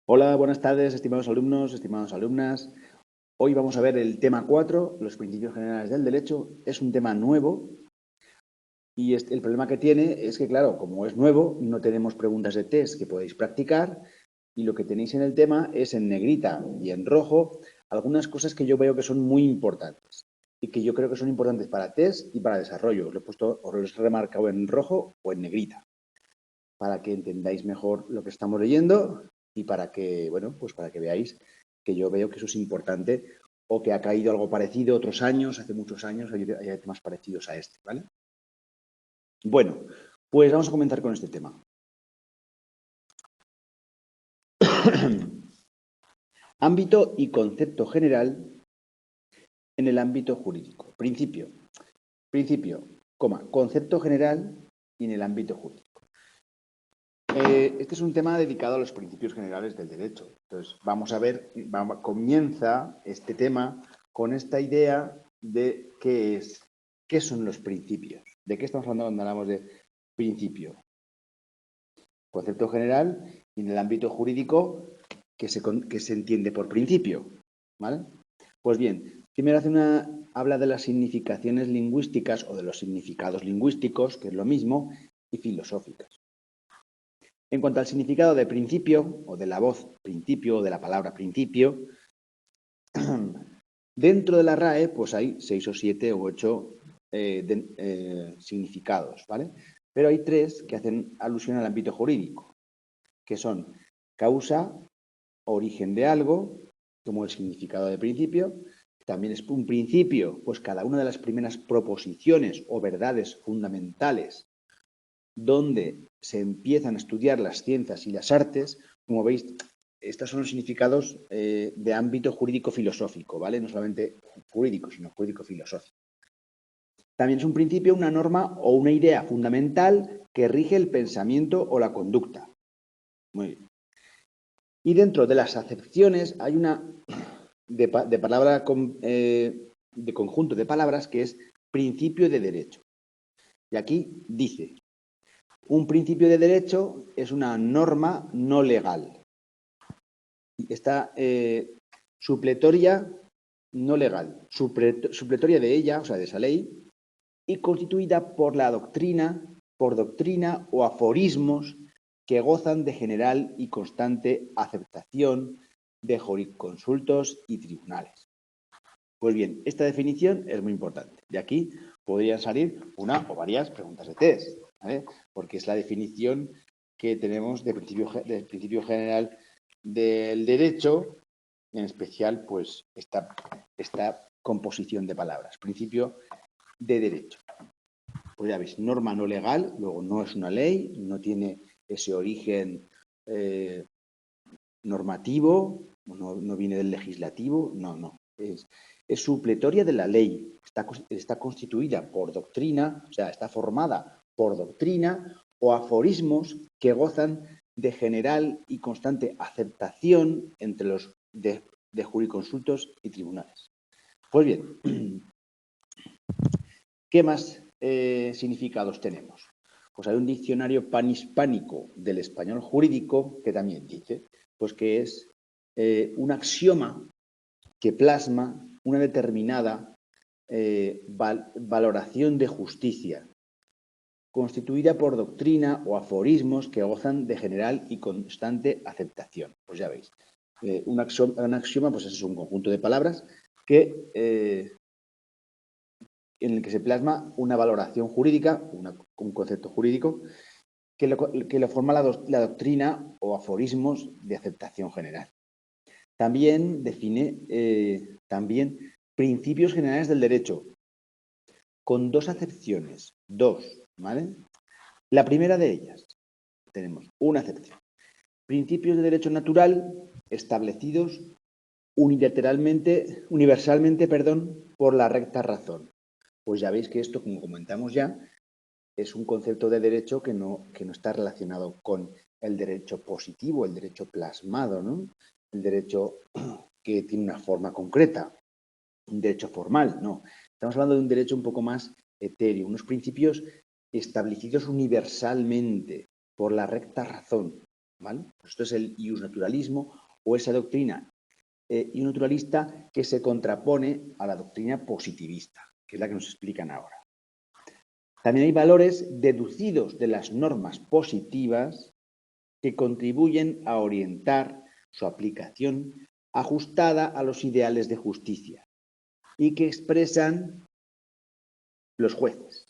Hola, buenas tardes, estimados alumnos, estimadas alumnas. Hoy vamos a ver el tema 4, los principios generales del derecho. Es un tema nuevo y el problema que tiene es que, claro, como es nuevo, no tenemos preguntas de test que podéis practicar y lo que tenéis en el tema es en negrita y en rojo algunas cosas que yo veo que son muy importantes y que yo creo que son importantes para test y para desarrollo. Os lo he puesto, os lo he remarcado en rojo o en negrita para que entendáis mejor lo que estamos leyendo y para que, bueno, pues para que veáis que yo veo que eso es importante o que ha caído algo parecido otros años, hace muchos años, hay temas parecidos a este, ¿vale? Bueno, pues vamos a comenzar con este tema. Ámbito y concepto general en el ámbito jurídico. Principio, concepto general y en el ámbito jurídico. Este es un tema dedicado a los principios generales del derecho. Entonces, vamos a ver, comienza este tema con esta idea de qué son los principios. ¿De qué estamos hablando cuando hablamos de principio? Concepto general y en el ámbito jurídico que se entiende por principio. ¿Vale? Pues bien, primero habla de las significaciones lingüísticas o de los significados lingüísticos, que es lo mismo, y filosóficas. En cuanto al significado de principio, o de la voz principio, o de la palabra principio, dentro de la RAE, pues hay 6 o 7 u 8 significados, ¿vale? Pero hay 3 que hacen alusión al ámbito jurídico, que son causa, origen de algo, como el significado de principio. También es un principio, pues cada una de las primeras proposiciones o verdades fundamentales donde se empiezan a estudiar las ciencias y las artes. Como veis, estos son los significados de ámbito jurídico-filosófico, ¿vale? No solamente jurídico, sino jurídico-filosófico. También es un principio, una norma o una idea fundamental que rige el pensamiento o la conducta. Muy bien. Y dentro de las acepciones hay una de palabra de conjunto de palabras que es principio de derecho. Y aquí dice: un principio de derecho es una norma no legal. Está supletoria no legal, supletoria de ella, o sea, de esa ley, y constituida por doctrina o aforismos que gozan de general y constante aceptación de jurisconsultos y tribunales. Pues bien, esta definición es muy importante. De aquí podrían salir una o varias preguntas de test, ¿vale? Porque es la definición que tenemos del principio general del derecho, en especial, pues, esta composición de palabras. Principio de derecho. Pues ya veis, norma no legal, luego no es una ley, no tiene ese origen normativo, no viene del legislativo, no. Es supletoria de la ley, está constituida por doctrina, o sea, está formada por doctrina o aforismos que gozan de general y constante aceptación entre los de jurisconsultos y tribunales. Pues bien, ¿qué más significados tenemos? Pues hay un diccionario panhispánico del español jurídico que también dice pues que es un axioma que plasma una determinada valoración de justicia, constituida por doctrina o aforismos que gozan de general y constante aceptación. Pues ya veis, un axioma pues es un conjunto de palabras que en el que se plasma una valoración jurídica, un concepto jurídico, que lo forma la doctrina o aforismos de aceptación general. También define principios generales del derecho, con 2 acepciones, 2, ¿vale? La primera de ellas, tenemos una acepción. Principios de derecho natural establecidos universalmente, por la recta razón. Pues ya veis que esto, como comentamos ya, es un concepto de derecho que no está relacionado con el derecho positivo, el derecho plasmado, ¿no? El derecho que tiene una forma concreta, un derecho formal, no. Estamos hablando de un derecho un poco más etéreo, unos principios establecidos universalmente por la recta razón, ¿vale? Pues esto es el iusnaturalismo o esa doctrina iusnaturalista que se contrapone a la doctrina positivista, que es la que nos explican ahora. También hay valores deducidos de las normas positivas que contribuyen a orientar su aplicación ajustada a los ideales de justicia y que expresan los jueces.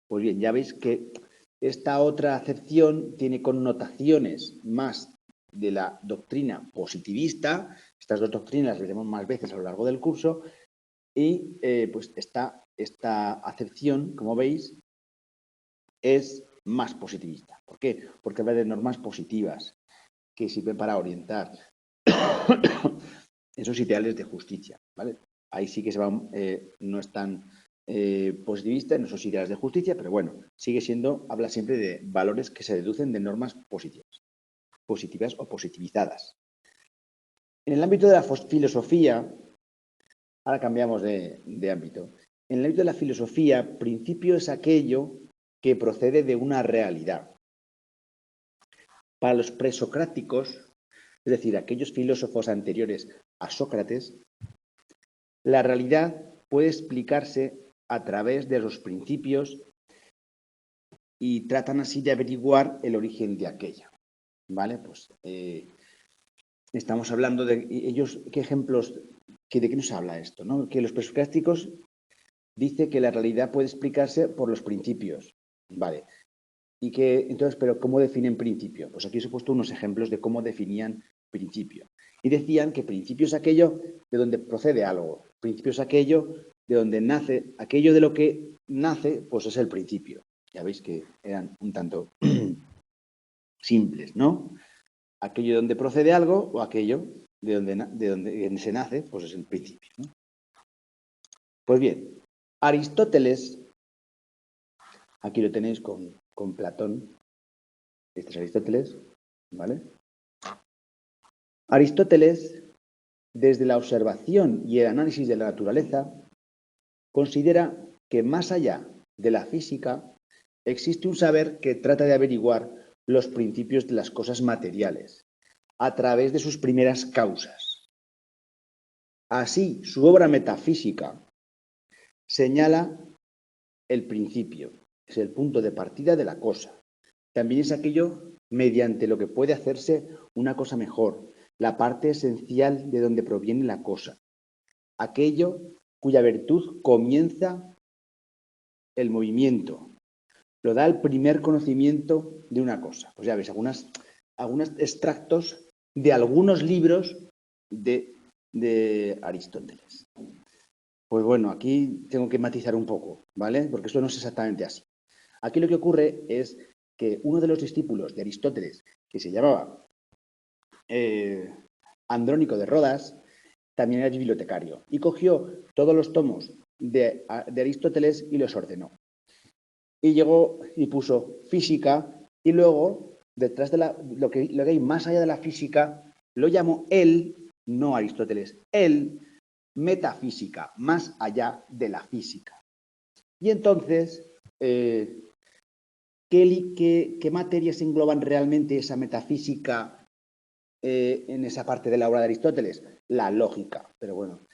Pues bien, ya veis que esta otra acepción tiene connotaciones más de la doctrina positivista. Estas dos doctrinas las veremos más veces a lo largo del curso y pues esta acepción, como veis, es más positivista. ¿Por qué? Porque habla de normas positivas que sirven para orientar esos ideales de justicia, ¿vale? Ahí sí que se va, no es tan positivista en esos ideales de justicia, pero bueno, sigue siendo, habla siempre de valores que se deducen de normas positivas o positivizadas. En el ámbito de la filosofía, ahora cambiamos de ámbito, en el ámbito de la filosofía, principio es aquello que procede de una realidad. Para los presocráticos, es decir, aquellos filósofos anteriores a Sócrates, la realidad puede explicarse a través de los principios y tratan así de averiguar el origen de aquella. ¿Vale? Pues estamos hablando de ellos, ¿qué ejemplos, de qué nos habla esto? ¿No? Que los presocráticos dice que la realidad puede explicarse por los principios. Vale. Y que, entonces, ¿pero cómo definen principio? Pues aquí os he puesto unos ejemplos de cómo definían principio. Y decían que principio es aquello de donde procede algo. Principio es aquello de donde nace, aquello de lo que nace, pues es el principio. Ya veis que eran un tanto simples, ¿no? Aquello de donde procede algo o aquello de donde se nace, pues es el principio, ¿no? Pues bien, Aristóteles, aquí lo tenéis con Platón, este es Aristóteles, ¿vale? Aristóteles, desde la observación y el análisis de la naturaleza, considera que más allá de la física existe un saber que trata de averiguar los principios de las cosas materiales a través de sus primeras causas. Así, su obra metafísica señala el principio, es el punto de partida de la cosa. También es aquello mediante lo que puede hacerse una cosa mejor, la parte esencial de donde proviene la cosa, aquello cuya virtud comienza el movimiento, lo da el primer conocimiento de una cosa. Pues ya veis, algunos extractos de algunos libros de Aristóteles. Pues bueno, aquí tengo que matizar un poco, ¿vale? Porque esto no es exactamente así. Aquí lo que ocurre es que uno de los discípulos de Aristóteles, que se llamaba Andrónico de Rodas, también era bibliotecario y cogió todos los tomos de Aristóteles y los ordenó. Y llegó y puso física y luego, detrás de lo que hay más allá de la física, lo llamó él, no Aristóteles, él, metafísica, más allá de la física. Y entonces, ¿qué materias engloban realmente esa metafísica en esa parte de la obra de Aristóteles? La lógica, pero bueno,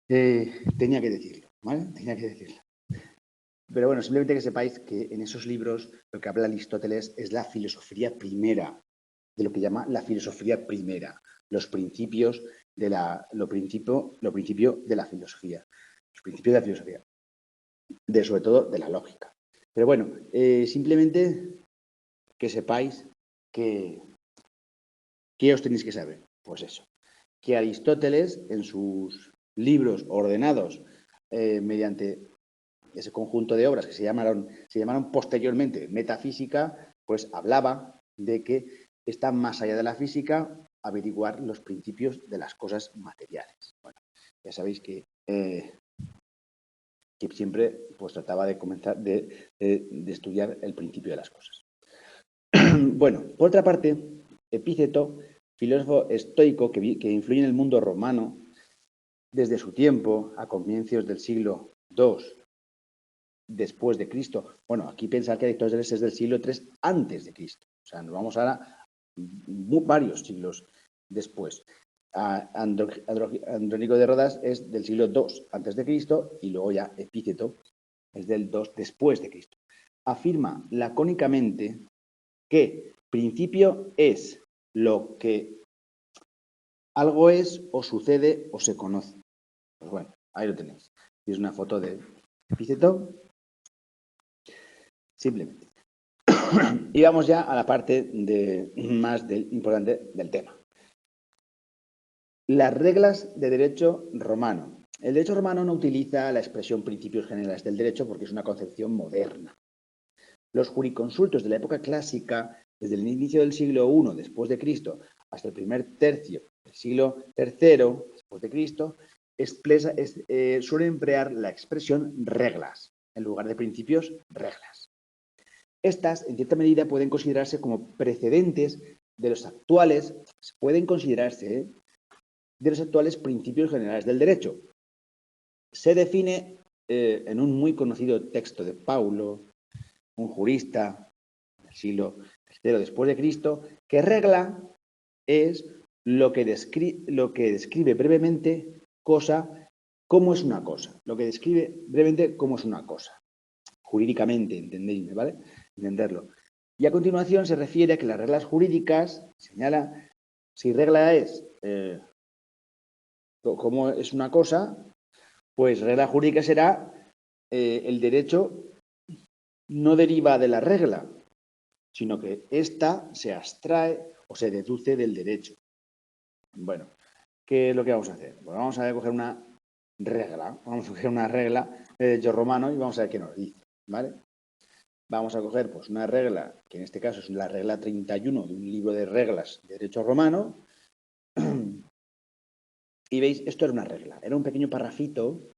tenía que decirlo, ¿vale? Tenía que decirlo. Pero bueno, simplemente que sepáis que en esos libros lo que habla Aristóteles es la filosofía primera, de lo que llama la filosofía primera, los principios de lo principio de la filosofía, los principios de la filosofía, sobre todo de la lógica. Pero bueno, simplemente que sepáis que ¿qué os tenéis que saber? Pues eso, que Aristóteles en sus libros ordenados mediante ese conjunto de obras que se llamaron posteriormente metafísica, pues hablaba de que está más allá de la física averiguar los principios de las cosas materiales. Bueno, ya sabéis que siempre pues trataba de comenzar de estudiar el principio de las cosas. Bueno, por otra parte, Epíceto, filósofo estoico que influye en el mundo romano desde su tiempo, a comienzos del siglo II después de Cristo. Bueno, aquí pensar que Aristóteles es del siglo III antes de Cristo. O sea, nos vamos ahora varios siglos después. Andrónico de Rodas es del siglo II antes de Cristo y luego ya Epíteto es del 2 después de Cristo. Afirma lacónicamente que principio es lo que algo es o sucede o se conoce. Pues bueno, ahí lo tenéis. Es una foto de Epíteto. Simplemente. Y vamos ya a la parte más importante del tema. Las reglas de derecho romano. El derecho romano no utiliza la expresión principios generales del derecho porque es una concepción moderna. Los jurisconsultos de la época clásica, desde el inicio del siglo I después de Cristo hasta el primer tercio del siglo III después de Cristo, suelen emplear la expresión reglas en lugar de principios, reglas. Estas, en cierta medida, pueden considerarse como precedentes de los actuales, de los actuales principios generales del derecho. Se define en un muy conocido texto de Paulo, un jurista del siglo III después de Cristo, que regla es lo que describe brevemente cómo es una cosa. Lo que describe brevemente cómo es una cosa. Jurídicamente, entendéisme, ¿vale? Entenderlo. Y a continuación se refiere a que las reglas jurídicas, señala, si regla es cómo es una cosa, pues regla jurídica será el derecho no deriva de la regla, sino que ésta se abstrae o se deduce del derecho. Bueno, ¿qué es lo que vamos a hacer? Pues vamos a coger una regla, de derecho romano y vamos a ver qué nos dice, ¿vale? Vamos a coger pues una regla, que en este caso es la regla 31 de un libro de reglas de derecho romano. Y veis, esto era una regla, era un pequeño parrafito.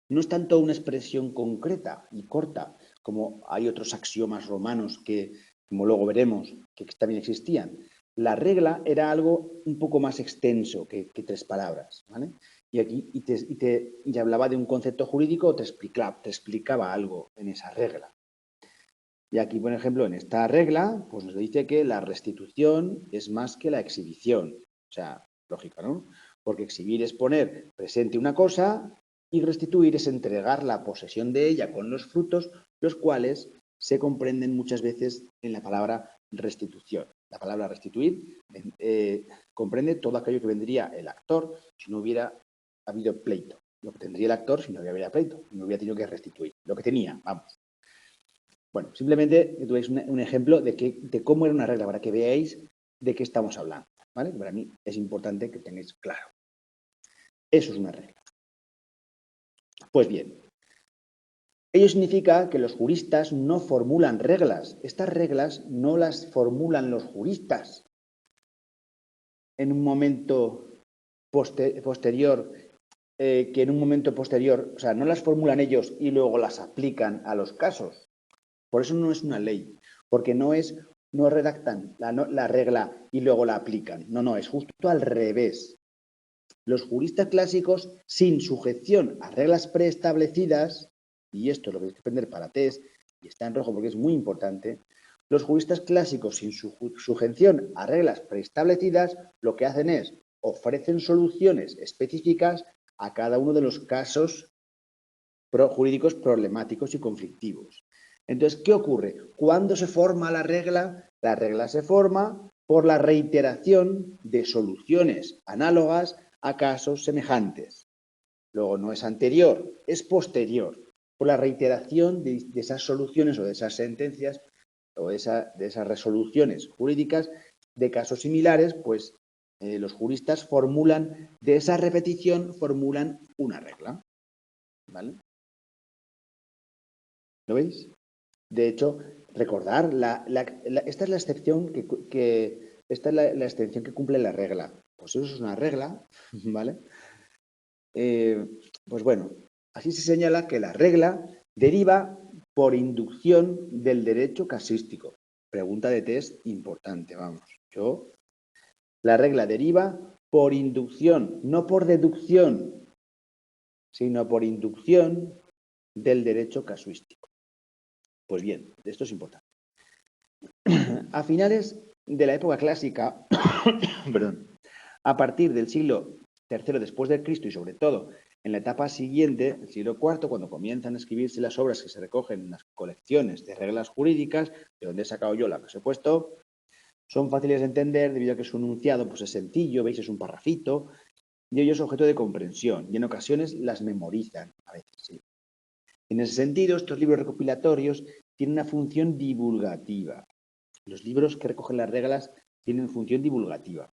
No es tanto una expresión concreta y corta, como hay otros axiomas romanos que, como luego veremos, que también existían. La regla era algo un poco más extenso que 3 palabras, ¿vale? Y aquí y hablaba de un concepto jurídico o te explicaba algo en esa regla. Y aquí, por ejemplo, en esta regla, pues nos dice que la restitución es más que la exhibición. O sea, lógica, ¿no? Porque exhibir es poner presente una cosa y restituir es entregar la posesión de ella con los frutos, los cuales se comprenden muchas veces en la palabra restitución. La palabra restituir comprende todo aquello que vendría el actor si no hubiera habido pleito. Lo que tendría el actor si no hubiera pleito, si no hubiera tenido que restituir. Lo que tenía, vamos. Bueno, simplemente que tuvéis un ejemplo de cómo era una regla, para que veáis de qué estamos hablando, ¿vale? Para mí es importante que tengáis claro. Eso es una regla. Pues bien, ello significa que los juristas no formulan reglas. Estas reglas no las formulan los juristas en un momento posterior, o sea, no las formulan ellos y luego las aplican a los casos. Por eso no es una ley, porque no redactan la regla y luego la aplican. No, es justo al revés. Los juristas clásicos, sin sujeción a reglas preestablecidas, y esto es lo que hay que aprender para test, y está en rojo porque es muy importante, los juristas clásicos, sin sujeción a reglas preestablecidas, lo que hacen es ofrecen soluciones específicas a cada uno de los casos jurídicos problemáticos y conflictivos. Entonces, ¿qué ocurre? ¿Cuándo se forma la regla? La regla se forma por la reiteración de soluciones análogas a casos semejantes. Luego, no es anterior, es posterior, por la reiteración de esas soluciones o de esas sentencias o de esas resoluciones jurídicas de casos similares, pues los juristas de esa repetición formulan una regla. ¿Vale? ¿Lo veis? De hecho, recordar, esta es la excepción esta es la excepción que cumple la regla. Pues eso es una regla, ¿vale? Pues bueno, así se señala que la regla deriva por inducción del derecho casístico. Pregunta de test importante, vamos. La regla deriva por inducción, no por deducción, sino por inducción del derecho casuístico. Pues bien, esto es importante. A finales de la época clásica, perdón, a partir del siglo III después de Cristo y sobre todo en la etapa siguiente, el siglo IV, cuando comienzan a escribirse las obras que se recogen en las colecciones de reglas jurídicas, de donde he sacado yo la que os he puesto, son fáciles de entender debido a que su enunciado pues, es sencillo, veis, es un parrafito, y ello es objeto de comprensión, y en ocasiones las memorizan, a veces, sí. En ese sentido, estos libros recopilatorios tienen una función divulgativa. Los libros que recogen las reglas tienen función divulgativa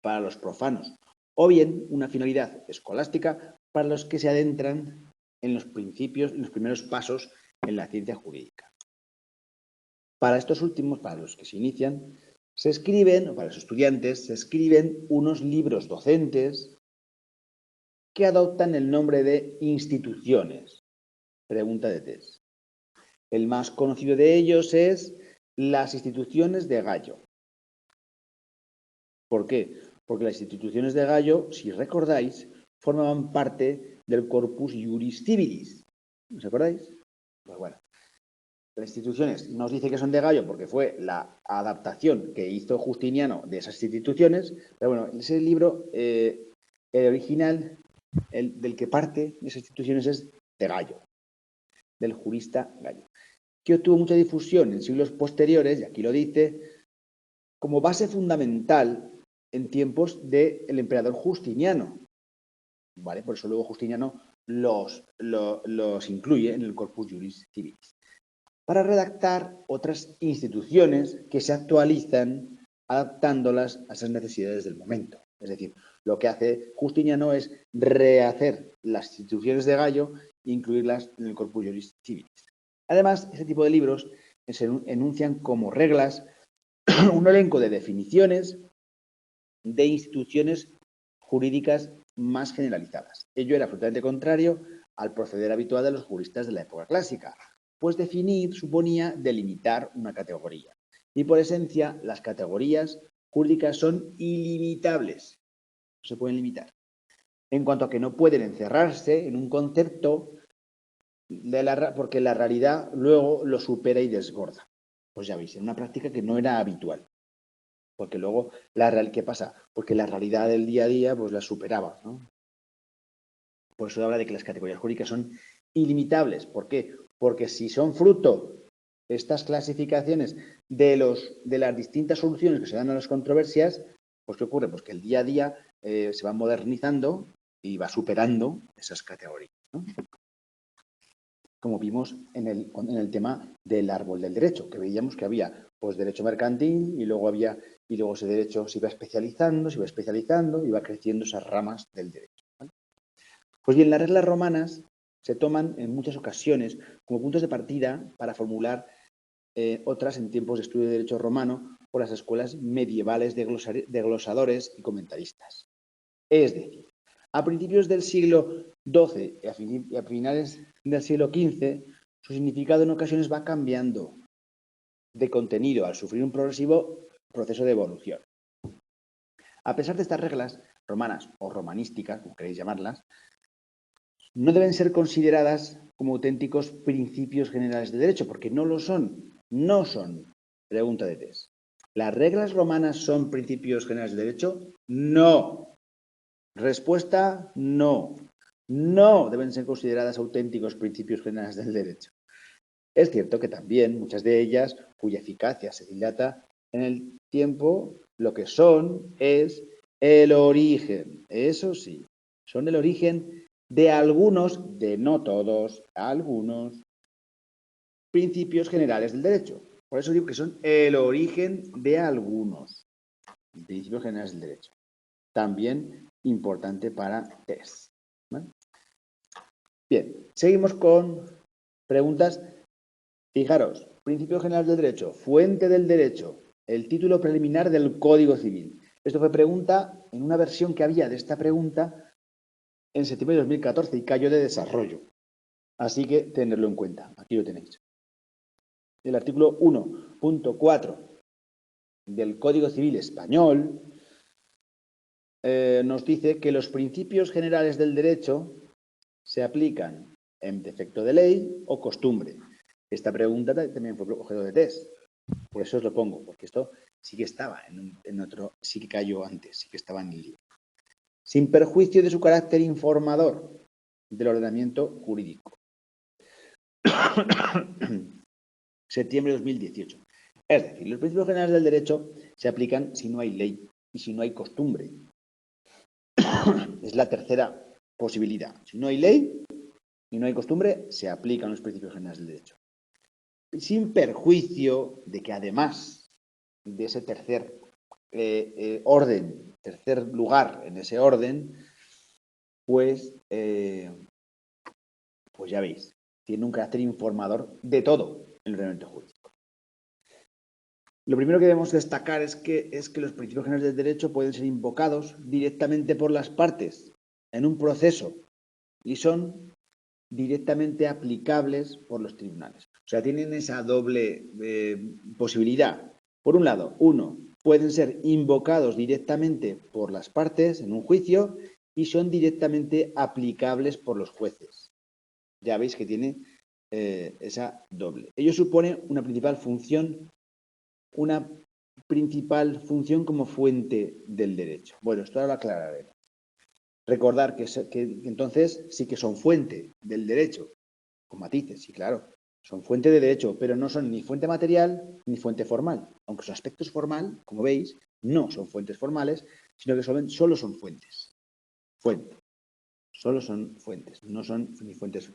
para los profanos, o bien una finalidad escolástica para los que se adentran en los principios, en los primeros pasos en la ciencia jurídica. Para estos últimos, para los que se inician, se escriben, o para los estudiantes, se escriben unos libros docentes que adoptan el nombre de instituciones. Pregunta de test. El más conocido de ellos es las instituciones de Gallo. ¿Por qué? Porque las instituciones de Gallo, si recordáis, formaban parte del Corpus Juris Civilis. ¿Os acordáis? Pues bueno, las instituciones nos dice que son de Gallo porque fue la adaptación que hizo Justiniano de esas instituciones, pero bueno, ese libro, el original, el del que parte de esas instituciones es de Gallo, del jurista Gallo, que obtuvo mucha difusión en siglos posteriores, y aquí lo dice, como base fundamental en tiempos del emperador Justiniano. ¿Vale? Por eso luego Justiniano los incluye en el Corpus Juris Civilis. Para redactar otras instituciones que se actualizan adaptándolas a esas necesidades del momento. Es decir, lo que hace Justiniano es rehacer las instituciones de Gallo e incluirlas en el Corpus Juris Civilis. Además, este tipo de libros se enuncian como reglas un elenco de definiciones de instituciones jurídicas más generalizadas. Ello era absolutamente contrario al proceder habitual de los juristas de la época clásica, pues definir suponía delimitar una categoría. Y por esencia, las categorías jurídicas son ilimitables, no se pueden limitar. En cuanto a que no pueden encerrarse en un concepto porque la realidad luego lo supera y desborda. Pues ya veis, en una práctica que no era habitual. Porque luego, ¿qué pasa? Porque la realidad del día a día pues la superaba, ¿no? Por eso habla de que las categorías jurídicas son ilimitables. ¿Por qué? Porque si son fruto estas clasificaciones de las distintas soluciones que se dan a las controversias, pues ¿qué ocurre? Pues que el día a día se va modernizando y va superando esas categorías, ¿no? Como vimos en el tema del árbol del derecho, que veíamos que había pues derecho mercantil y luego ese derecho se iba especializando, y iba creciendo esas ramas del derecho, ¿vale? Pues bien, las reglas romanas se toman en muchas ocasiones como puntos de partida para formular otras en tiempos de estudio de derecho romano por las escuelas medievales de glosadores y comentaristas. Es decir, a principios del siglo XII y a finales del siglo XV, su significado en ocasiones va cambiando de contenido al sufrir un progresivo proceso de evolución. A pesar de estas reglas romanas o romanísticas, como queréis llamarlas, no deben ser consideradas como auténticos principios generales de derecho, porque no lo son. No son. Pregunta de test. ¿Las reglas romanas son principios generales de derecho? No. Respuesta, no. No deben ser consideradas auténticos principios generales del derecho. Es cierto que también muchas de ellas, cuya eficacia se dilata en el tiempo, lo que son es el origen. Eso sí, son el origen de algunos, de no todos, algunos principios generales del derecho. Por eso digo que son el origen de algunos principios generales del derecho. También importante para test, ¿vale? Bien, seguimos con preguntas. Fijaros, principio general del derecho, fuente del derecho, el título preliminar del Código Civil. Esto fue pregunta en una versión que había de esta pregunta en septiembre de 2014 y cayó de desarrollo. Así que tenerlo en cuenta. Aquí lo tenéis. El artículo 1.4 del Código Civil español nos dice que los principios generales del derecho se aplican en defecto de ley o costumbre. Esta pregunta también fue objeto de test. Por eso os lo pongo, porque esto sí que estaba en otro, sí que cayó antes, sí que estaba en el libro. Sin perjuicio de su carácter informador del ordenamiento jurídico. Septiembre de 2018. Es decir, los principios generales del derecho se aplican si no hay ley y si no hay costumbre. Es la tercera posibilidad. Si no hay ley y no hay costumbre, se aplican los principios generales del derecho. Sin perjuicio de que además de ese tercer orden, tercer lugar en ese orden, pues ya veis, tiene un carácter informador de todo el ordenamiento jurídico. Lo primero que debemos destacar es que los principios generales del derecho pueden ser invocados directamente por las partes en un proceso y son directamente aplicables por los tribunales. O sea, tienen esa doble posibilidad. Por un lado, pueden ser invocados directamente por las partes en un juicio y son directamente aplicables por los jueces. Ya veis que tiene esa doble. Ello supone una principal función como fuente del derecho. Bueno, esto ahora lo aclararemos. Recordar que entonces sí que son fuente del derecho, con matices, sí, claro. Son fuente de derecho, pero no son ni fuente material ni fuente formal. Aunque su aspecto es formal, como veis, no son fuentes formales, sino que solo son fuentes. Fuente. Solo son fuentes. No son ni fuentes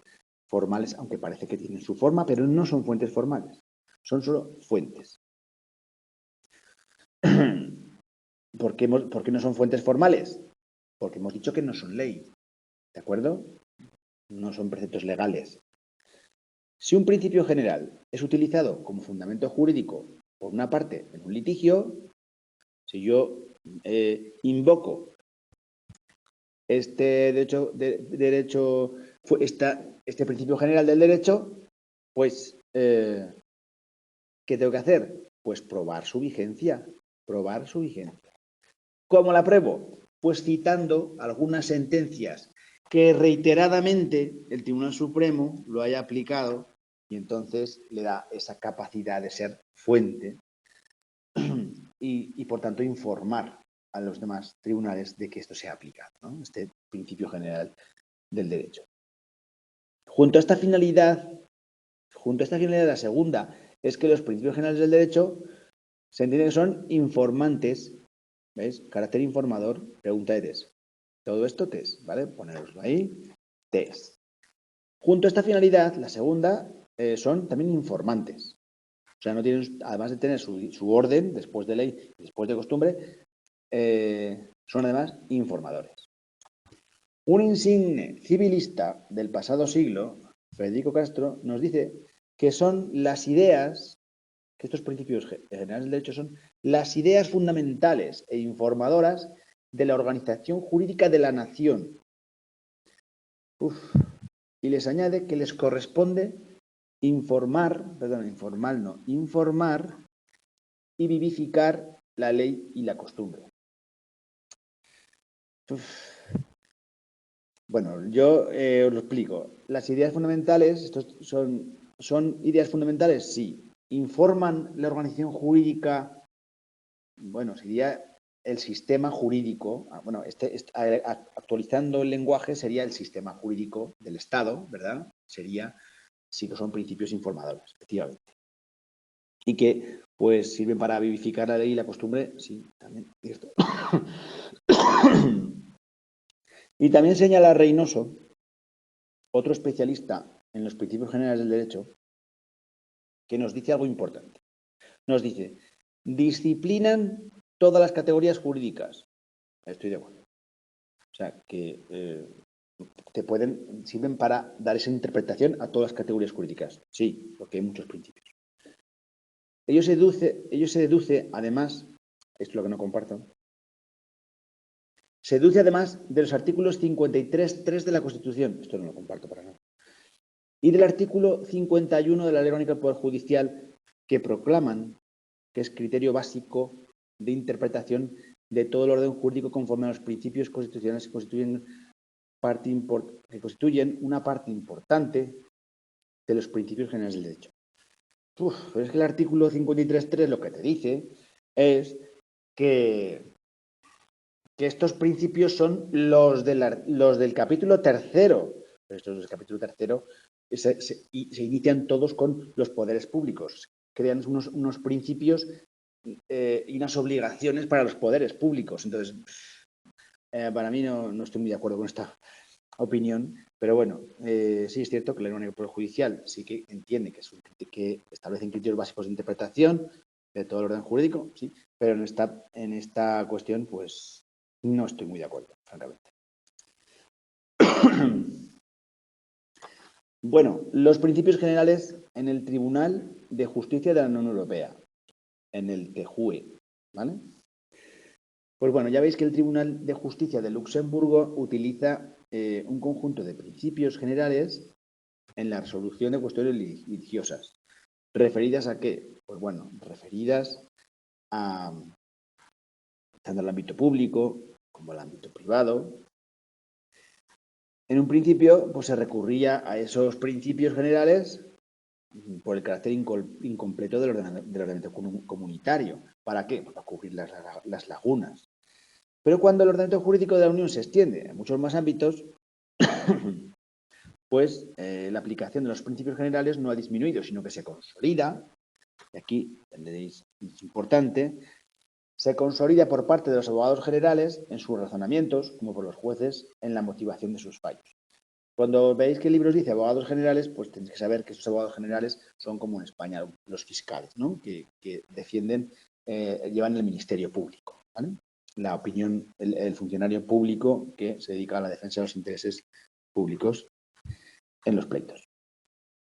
formales, aunque parece que tienen su forma, pero no son fuentes formales. Son solo fuentes. ¿Por qué no son fuentes formales? Porque hemos dicho que no son ley. ¿De acuerdo? No son preceptos legales. Si un principio general es utilizado como fundamento jurídico por una parte en un litigio, si yo invoco este este principio general del derecho, pues, ¿qué tengo que hacer? Pues probar su vigencia. Probar su vigencia. ¿Cómo la pruebo? Pues citando algunas sentencias que reiteradamente el Tribunal Supremo lo haya aplicado y entonces le da esa capacidad de ser fuente y por tanto informar a los demás tribunales de que esto sea aplicado, ¿no? Este principio general del derecho. Junto a esta finalidad, la segunda es que los principios generales del derecho se entiende que son informantes. ¿Veis? Carácter informador, pregunta de test. Todo esto test, ¿vale? Poneroslo ahí, test. Junto a esta finalidad, la segunda son también informantes. O sea, no tienen, además de tener su orden, después de ley y después de costumbre, son además informadores. Un insigne civilista del pasado siglo, Federico Castro, nos dice que son las ideas, que estos principios generales del derecho son las ideas fundamentales e informadoras de la organización jurídica de la nación. Y les añade que les corresponde informar y vivificar la ley y la costumbre. Bueno, yo os lo explico. Las ideas fundamentales, estos son ideas fundamentales, sí. ¿Informan la organización jurídica? Bueno, sería el sistema jurídico. Bueno, actualizando el lenguaje sería el sistema jurídico del Estado, ¿verdad? Sí que son principios informadores, efectivamente. Y que, pues, sirven para vivificar la ley y la costumbre, sí, también, cierto. Y también señala Reynoso, otro especialista en los principios generales del derecho, que nos dice algo importante. Nos dice, disciplinan todas las categorías jurídicas. Estoy de acuerdo. O sea, que sirven para dar esa interpretación a todas las categorías jurídicas. Sí, porque hay muchos principios. Ello se deduce, además, esto es lo que no comparto, se deduce además de los artículos 53.3 de la Constitución, esto no lo comparto para nada, y del artículo 51 de la Ley Orgánica del Poder Judicial, que proclaman que es criterio básico de interpretación de todo el orden jurídico conforme a los principios constitucionales que constituyen una parte importante de los principios generales del derecho. Pero es que el artículo 53.3 lo que te dice es que estos principios son los del capítulo tercero. Estos del capítulo tercero se inician todos con los poderes públicos. Crean unos principios y unas obligaciones para los poderes públicos. Entonces, para mí no estoy muy de acuerdo con esta opinión, pero bueno, sí es cierto que la Unión Europea Judicial sí que entiende que establecen criterios básicos de interpretación de todo el orden jurídico, sí, pero en esta cuestión, pues no estoy muy de acuerdo, francamente. Bueno, los principios generales en el Tribunal de Justicia de la Unión Europea, en el TJUE, ¿vale? Pues bueno, ya veis que el Tribunal de Justicia de Luxemburgo utiliza un conjunto de principios generales en la resolución de cuestiones litigiosas. ¿Referidas a qué? Pues bueno, referidas a tanto al ámbito público como al ámbito privado. En un principio, pues se recurría a esos principios generales por el carácter incompleto del ordenamiento comunitario. ¿Para qué? Pues para cubrir las lagunas. Pero cuando el ordenamiento jurídico de la Unión se extiende a muchos más ámbitos, pues la aplicación de los principios generales no ha disminuido, sino que se consolida, y aquí entenderéis, es importante, se consolida por parte de los abogados generales en sus razonamientos, como por los jueces en la motivación de sus fallos. Cuando veis que el libro dice abogados generales, pues tenéis que saber que esos abogados generales son como en España los fiscales, ¿no? que defienden, llevan el Ministerio Público, ¿vale? La opinión, el funcionario público que se dedica a la defensa de los intereses públicos en los pleitos.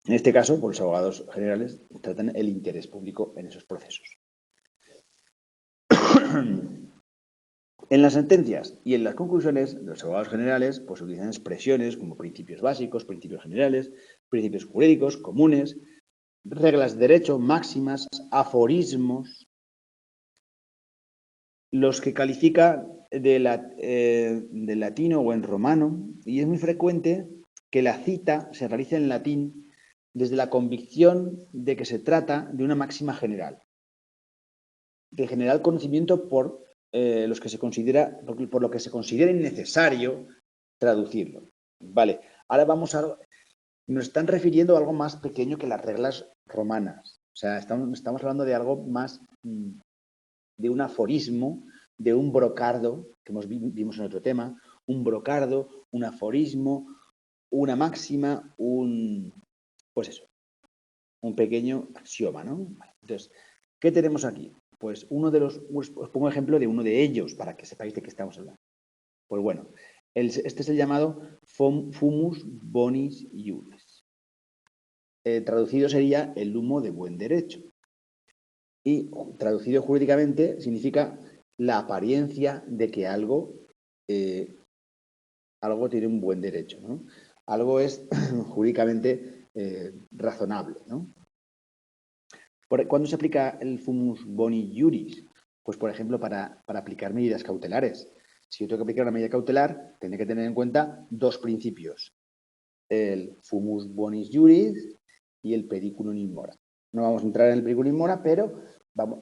En este caso, pues los abogados generales tratan el interés público en esos procesos. En las sentencias y en las conclusiones, los abogados generales pues utilizan expresiones como principios básicos, principios generales, principios jurídicos comunes, reglas de derecho, máximas, aforismos, los que califica de latino o en romano, y es muy frecuente que la cita se realice en latín desde la convicción de que se trata de una máxima general, de general conocimiento por lo que se considere necesario traducirlo. Vale, ahora nos están refiriendo a algo más pequeño que las reglas romanas. O sea, estamos hablando de algo más, de un aforismo, de un brocardo, que vimos en otro tema, un brocardo, un aforismo, una máxima, pues eso, un pequeño axioma, ¿no? Entonces, ¿qué tenemos aquí? Pues os pongo ejemplo de uno de ellos para que sepáis de qué estamos hablando. Pues bueno, este es el llamado fumus bonis iuris. Traducido sería el humo de buen derecho. Y traducido jurídicamente significa la apariencia de que algo tiene un buen derecho, ¿no? Algo es jurídicamente razonable, ¿no? ¿Cuándo se aplica el fumus boni iuris? Pues, por ejemplo, para aplicar medidas cautelares. Si yo tengo que aplicar una medida cautelar, tendré que tener en cuenta dos principios. El fumus bonis iuris y el periculum in mora. No vamos a entrar en el periculum in mora, pero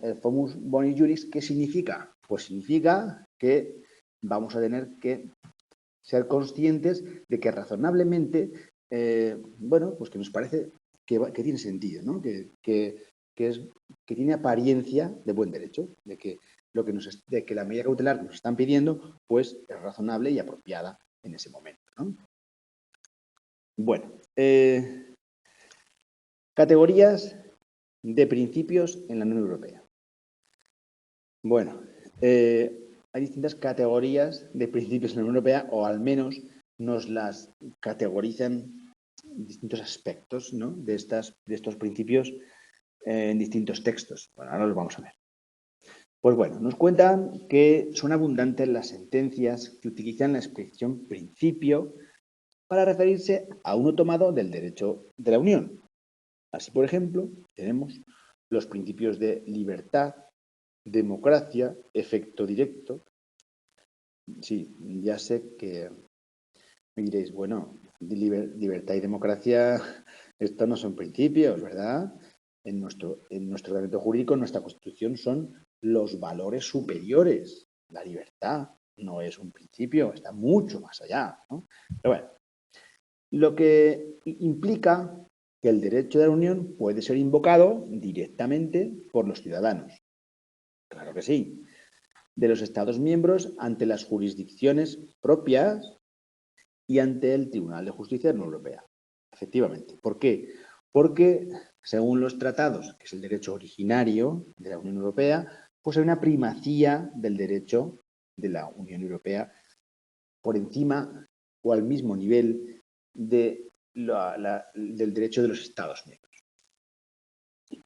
el fumus bonis iuris, ¿qué significa? Pues significa que vamos a tener que ser conscientes de que razonablemente, pues que nos parece que tiene sentido, ¿no? Que tiene apariencia de buen derecho, de que la medida cautelar que nos están pidiendo, pues es razonable y apropiada en ese momento, ¿no? Bueno, categorías de principios en la Unión Europea. Bueno, hay distintas categorías de principios en la Unión Europea, o al menos nos las categorizan distintos aspectos, ¿no? de estos principios en distintos textos. Bueno, ahora los vamos a ver. Pues bueno, nos cuentan que son abundantes las sentencias que utilizan la expresión principio para referirse a uno tomado del derecho de la Unión. Así, por ejemplo, tenemos los principios de libertad, democracia, efecto directo. Sí, ya sé que me diréis, bueno, libertad y democracia, esto no son principios, ¿verdad? nuestro ordenamiento jurídico, en nuestra Constitución, son los valores superiores. La libertad no es un principio, está mucho más allá, ¿no? Pero bueno, lo que implica que el derecho de la Unión puede ser invocado directamente por los ciudadanos. Claro que sí. De los Estados miembros ante las jurisdicciones propias y ante el Tribunal de Justicia de la Unión Europea. Efectivamente. ¿Por qué? Porque, según los tratados, que es el derecho originario de la Unión Europea, pues hay una primacía del derecho de la Unión Europea por encima o al mismo nivel del derecho de los Estados miembros.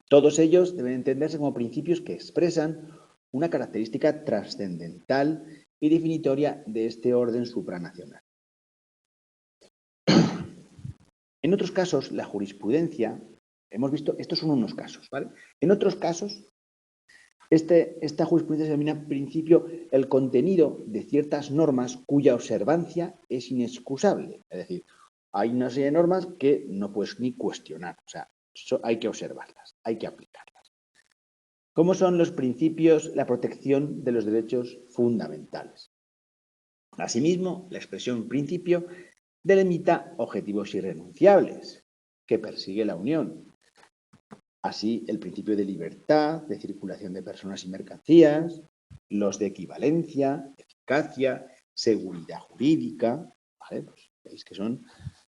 Todos ellos deben entenderse como principios que expresan una característica trascendental y definitoria de este orden supranacional. En otros casos, la jurisprudencia, hemos visto, estos son unos casos, ¿vale? En otros casos, esta jurisprudencia se denomina principio el contenido de ciertas normas cuya observancia es inexcusable. Es decir, hay una serie de normas que no puedes ni cuestionar, o sea, hay que observarlas, hay que aplicarlas. ¿Cómo son los principios, la protección de los derechos fundamentales? Asimismo, la expresión principio delimita objetivos irrenunciables que persigue la Unión. Así, el principio de libertad, de circulación de personas y mercancías, los de equivalencia, eficacia, seguridad jurídica, ¿vale? Pues veis que son,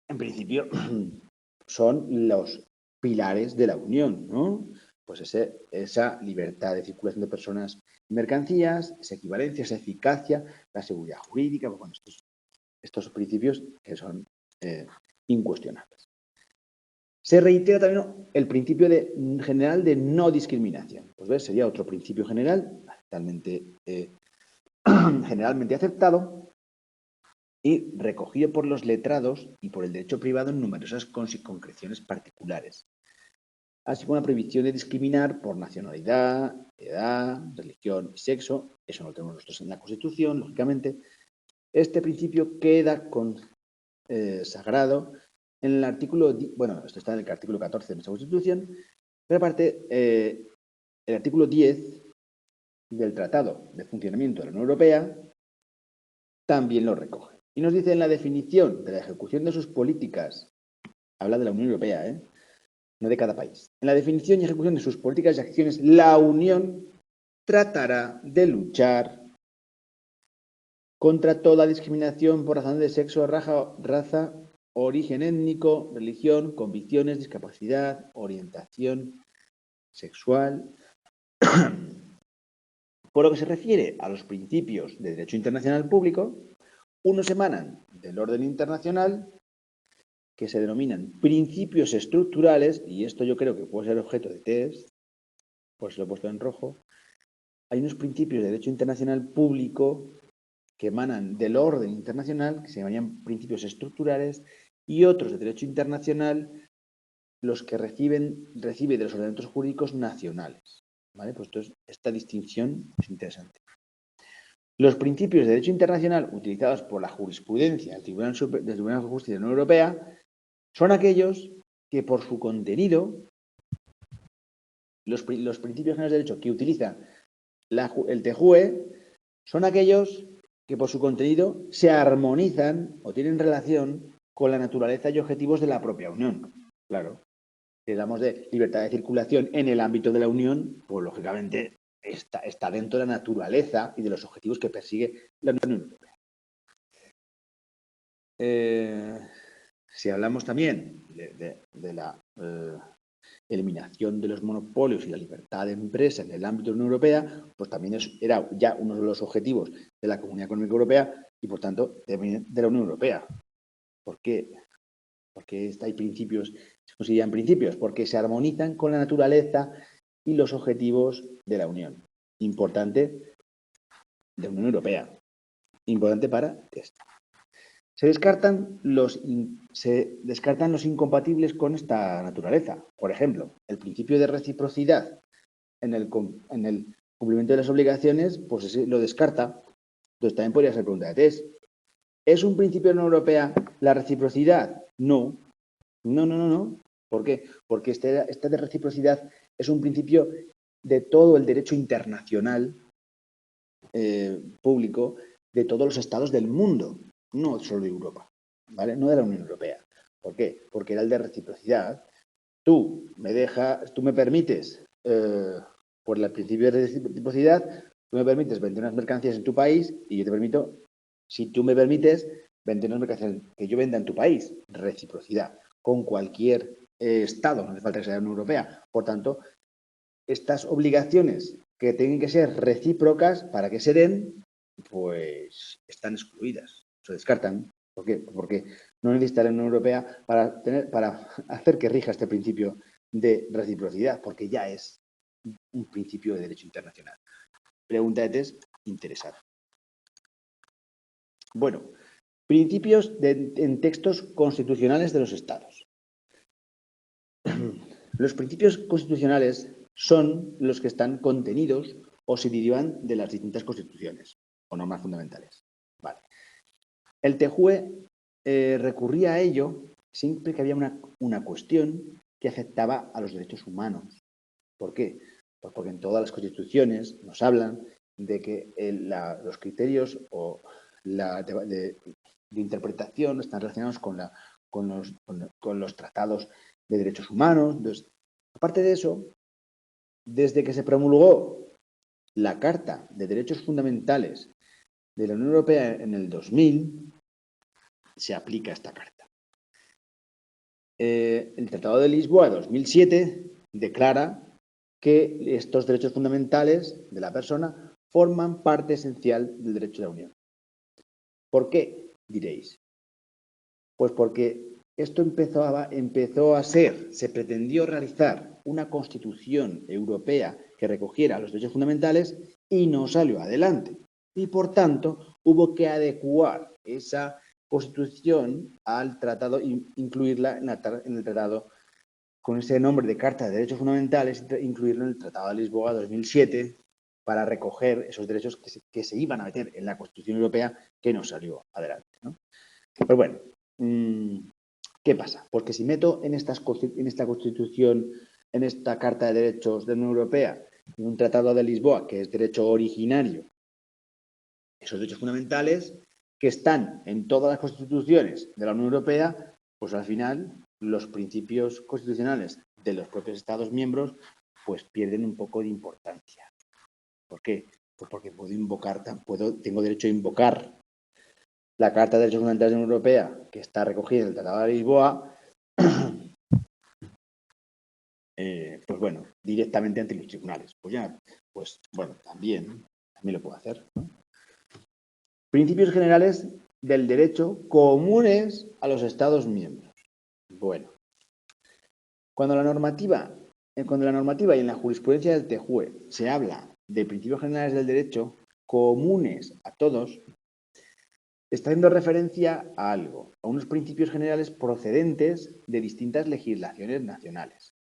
en principio, son los pilares de la Unión, ¿no? Pues esa libertad de circulación de personas y mercancías, esa equivalencia, esa eficacia, la seguridad jurídica, pues bueno, estos principios que son incuestionables. Se reitera también el principio general de no discriminación. Pues ves, sería otro principio general, generalmente aceptado y recogido por los letrados y por el derecho privado en numerosas concreciones particulares. Así como la prohibición de discriminar por nacionalidad, edad, religión y sexo. Eso no lo tenemos nosotros en la Constitución, lógicamente. Este principio queda consagrado en el artículo, bueno, esto está en el artículo 14 de nuestra Constitución, pero aparte, el artículo 10 del Tratado de Funcionamiento de la Unión Europea también lo recoge. Y nos dice en la definición de la ejecución de sus políticas, habla de la Unión Europea, no de cada país. En la definición y ejecución de sus políticas y acciones, la Unión tratará de luchar contra toda discriminación por razón de sexo, raza, origen étnico, religión, convicciones, discapacidad, orientación sexual. Por lo que se refiere a los principios de derecho internacional público, unos emanan del orden internacional, que se denominan principios estructurales, y esto yo creo que puede ser objeto de test, pues lo he puesto en rojo. Hay unos principios de derecho internacional público que emanan del orden internacional, que se llaman principios estructurales, y otros de derecho internacional, los que recibe de los ordenamientos jurídicos nacionales. ¿Vale? Pues entonces, esta distinción es interesante. Los principios de derecho internacional utilizados por la jurisprudencia del Tribunal de Justicia de la Unión Europea son aquellos que por su contenido, los principios generales de derecho que utiliza el TJUE son aquellos que por su contenido se armonizan o tienen relación con la naturaleza y objetivos de la propia Unión. Claro, si hablamos de libertad de circulación en el ámbito de la Unión, pues lógicamente está dentro de la naturaleza y de los objetivos que persigue la Unión Europea. Si hablamos también de la eliminación de los monopolios y la libertad de empresa en el ámbito de la Unión Europea, pues también era ya uno de los objetivos de la Comunidad Económica Europea y, por tanto, de la Unión Europea. ¿Por qué? Porque hay principios, se consideran principios, porque se armonizan con la naturaleza y los objetivos de la Unión. Importante de la Unión Europea. Importante para esto. Se descartan los incompatibles con esta naturaleza. Por ejemplo, el principio de reciprocidad en el cumplimiento de las obligaciones, pues lo descarta. Entonces también podría ser pregunta de test. ¿Es un principio de la Unión Europea la reciprocidad? No. No. ¿Por qué? Porque esta de reciprocidad es un principio de todo el derecho internacional público de todos los estados del mundo, no solo de Europa, ¿vale? No de la Unión Europea. ¿Por qué? Porque era el de reciprocidad. Tú me permites, por el principio de reciprocidad, tú me permites vender unas mercancías en tu país y yo te permito, si tú me permites, vender unas mercancías que yo venda en tu país, reciprocidad, con cualquier Estado, no hace falta que sea la Unión Europea. Por tanto, estas obligaciones que tienen que ser recíprocas para que se den, pues están excluidas, se descartan. ¿Por qué? Porque no necesita la Unión Europea para hacer que rija este principio de reciprocidad, porque ya es un principio de derecho internacional. Pregunta de test interesada. Bueno, principios en textos constitucionales de los estados. Los principios constitucionales son los que están contenidos o se derivan de las distintas constituciones o normas fundamentales. Vale. El TJUE recurría a ello siempre que había una cuestión que afectaba a los derechos humanos. ¿Por qué? Pues porque en todas las constituciones nos hablan de que los criterios o de interpretación están relacionados con los tratados de derechos humanos. Entonces, aparte de eso, desde que se promulgó la Carta de Derechos Fundamentales de la Unión Europea en el 2000, se aplica esta carta. El Tratado de Lisboa de 2007 declara que estos derechos fundamentales de la persona forman parte esencial del derecho de la Unión. ¿Por qué? Diréis. Pues porque esto empezó a ser, se pretendió realizar una constitución europea que recogiera los derechos fundamentales y no salió adelante. Y por tanto hubo que adecuar esa constitución al tratado e incluirla en el tratado con ese nombre de Carta de Derechos Fundamentales, incluirlo en el Tratado de Lisboa 2007 para recoger esos derechos que se iban a meter en la Constitución Europea que no salió adelante, ¿no? Pues bueno, ¿qué pasa? Pues que si meto en esta Constitución, en esta Carta de Derechos de la Unión Europea, en un Tratado de Lisboa, que es derecho originario, esos derechos fundamentales que están en todas las constituciones de la Unión Europea, pues al final los principios constitucionales de los propios Estados miembros pues pierden un poco de importancia. ¿Por qué? Pues porque tengo derecho a invocar la Carta de Derechos Fundamentales de la Unión Europea, que está recogida en el Tratado de Lisboa, pues bueno, directamente ante los tribunales. Pues bueno, también lo puedo hacer, ¿no? Principios generales del derecho comunes a los Estados miembros. Bueno, cuando la normativa y en la jurisprudencia del TJUE se habla de principios generales del derecho comunes a todos, está haciendo referencia a algo, a unos principios generales procedentes de distintas legislaciones nacionales.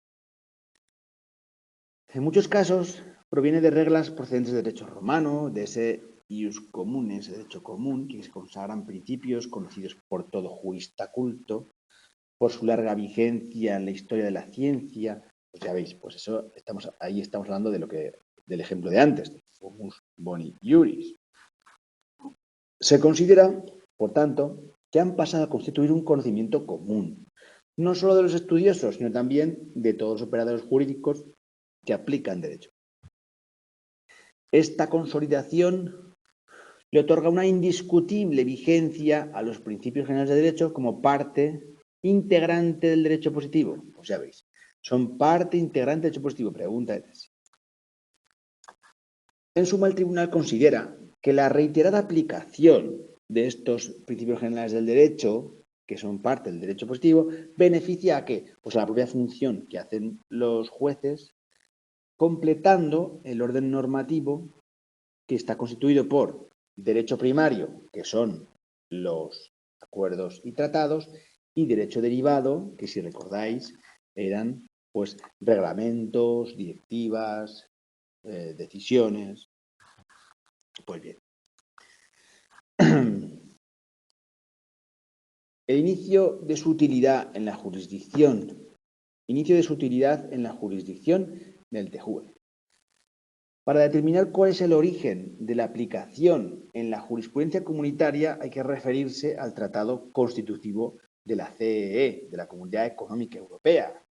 En muchos casos proviene de reglas procedentes del derecho romano, de ese ius comunes, derecho común, que se consagran principios conocidos por todo jurista culto, por su larga vigencia en la historia de la ciencia. Pues ya veis, pues eso ahí estamos hablando del ejemplo de antes, de fumus boni iuris. Se considera, por tanto, que han pasado a constituir un conocimiento común, no solo de los estudiosos, sino también de todos los operadores jurídicos que aplican derecho. Esta consolidación le otorga una indiscutible vigencia a los principios generales de derecho como parte integrante del derecho positivo. Pues ya veis, son parte integrante del derecho positivo. Pregunta de tesis. En suma, el tribunal considera que la reiterada aplicación de estos principios generales del derecho, que son parte del derecho positivo, beneficia a ¿qué? Pues a la propia función que hacen los jueces, completando el orden normativo que está constituido por derecho primario, que son los acuerdos y tratados, y derecho derivado, que si recordáis eran pues reglamentos, directivas, decisiones. Pues bien. El inicio de su utilidad en la jurisdicción inicio de su utilidad en la jurisdicción del TJUE. Para determinar cuál es el origen de la aplicación en la jurisprudencia comunitaria hay que referirse al Tratado Constitutivo de la CEE, de la Comunidad Económica Europea,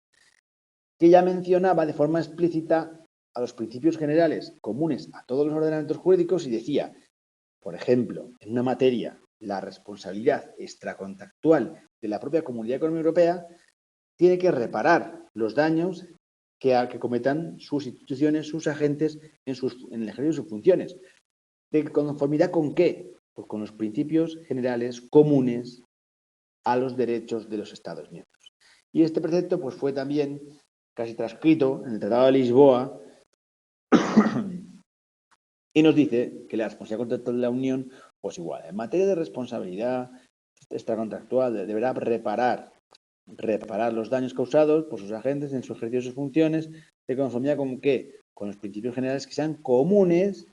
que ya mencionaba de forma explícita a los principios generales comunes a todos los ordenamientos jurídicos y decía, por ejemplo, en una materia, la responsabilidad extracontractual de la propia Comunidad Económica Europea tiene que reparar los daños que cometan sus instituciones, sus agentes en el ejercicio de sus funciones. ¿De conformidad con qué? Pues con los principios generales comunes a los derechos de los Estados miembros. Y este precepto pues, fue también casi transcrito en el Tratado de Lisboa y nos dice que la responsabilidad contractual de la Unión, pues igual, en materia de responsabilidad extracontractual deberá reparar los daños causados por sus agentes en su ejercicio de sus funciones, de conformidad con qué, con los principios generales que sean comunes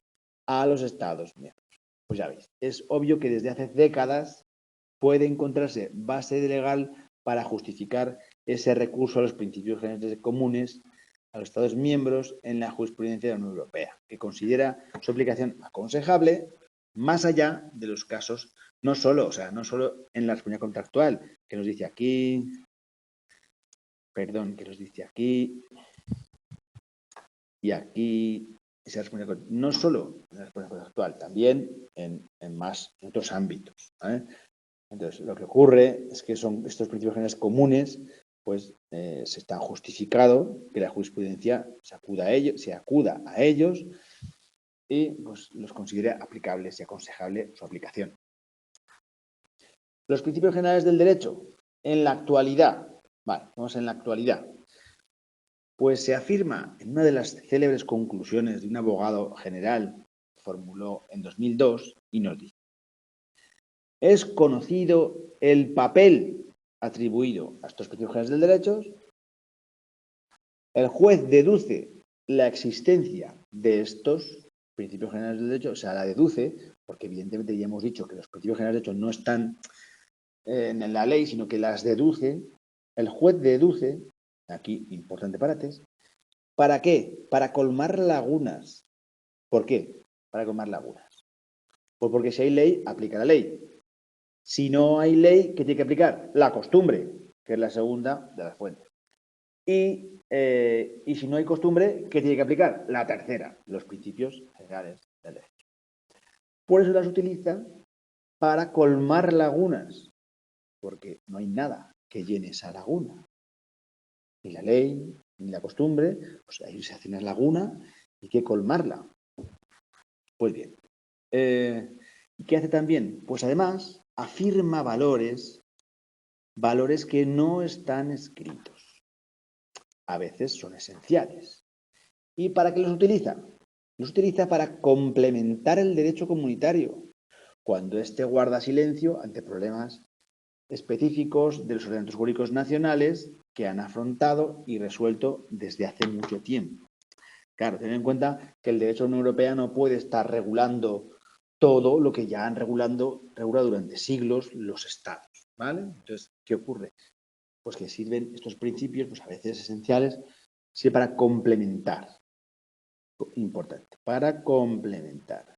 a los Estados miembros. Pues ya veis, es obvio que desde hace décadas puede encontrarse base legal para justificar ese recurso a los principios generales comunes a los Estados miembros en la jurisprudencia de la Unión Europea, que considera su aplicación aconsejable más allá de los casos, no solo en la responsabilidad contractual, que nos dice aquí, y aquí, no solo en la responsabilidad contractual, también en otros ámbitos, ¿vale? Entonces, lo que ocurre es que son estos principios generales comunes, pues se está justificado que la jurisprudencia se acuda a ellos y pues, los considere aplicables y aconsejable su aplicación. Los principios generales del derecho, en la actualidad, vamos en la actualidad, pues se afirma en una de las célebres conclusiones de un abogado general que formuló en 2002 y nos dice: es conocido el papel atribuido a estos principios generales del derecho, el juez deduce la existencia de estos principios generales del derecho, o sea, la deduce, porque evidentemente ya hemos dicho que los principios generales del derecho no están en la ley, sino que las deduce, el juez deduce, aquí importante paréntesis, ¿para qué? Para colmar lagunas. ¿Por qué? Para colmar lagunas. Pues porque si hay ley, aplica la ley. Si no hay ley, ¿qué tiene que aplicar? La costumbre, que es la segunda de las fuentes. Y si no hay costumbre, ¿qué tiene que aplicar? La tercera, los principios generales del derecho. Por eso las utiliza para colmar lagunas, porque no hay nada que llene esa laguna. Ni la ley, ni la costumbre, pues ahí se hace una laguna y hay que colmarla. Pues bien, ¿qué hace también? Pues además afirma valores que no están escritos. A veces son esenciales. ¿Y para qué los utiliza? Los utiliza para complementar el derecho comunitario, cuando éste guarda silencio ante problemas específicos de los ordenamientos jurídicos nacionales que han afrontado y resuelto desde hace mucho tiempo. Claro, ten en cuenta que el derecho de la Unión Europea no puede estar regulando todo lo que ya han regulado durante siglos los estados, ¿vale? Entonces, ¿qué ocurre? Pues que sirven estos principios, pues a veces esenciales, sirven para complementar. Importante, para complementar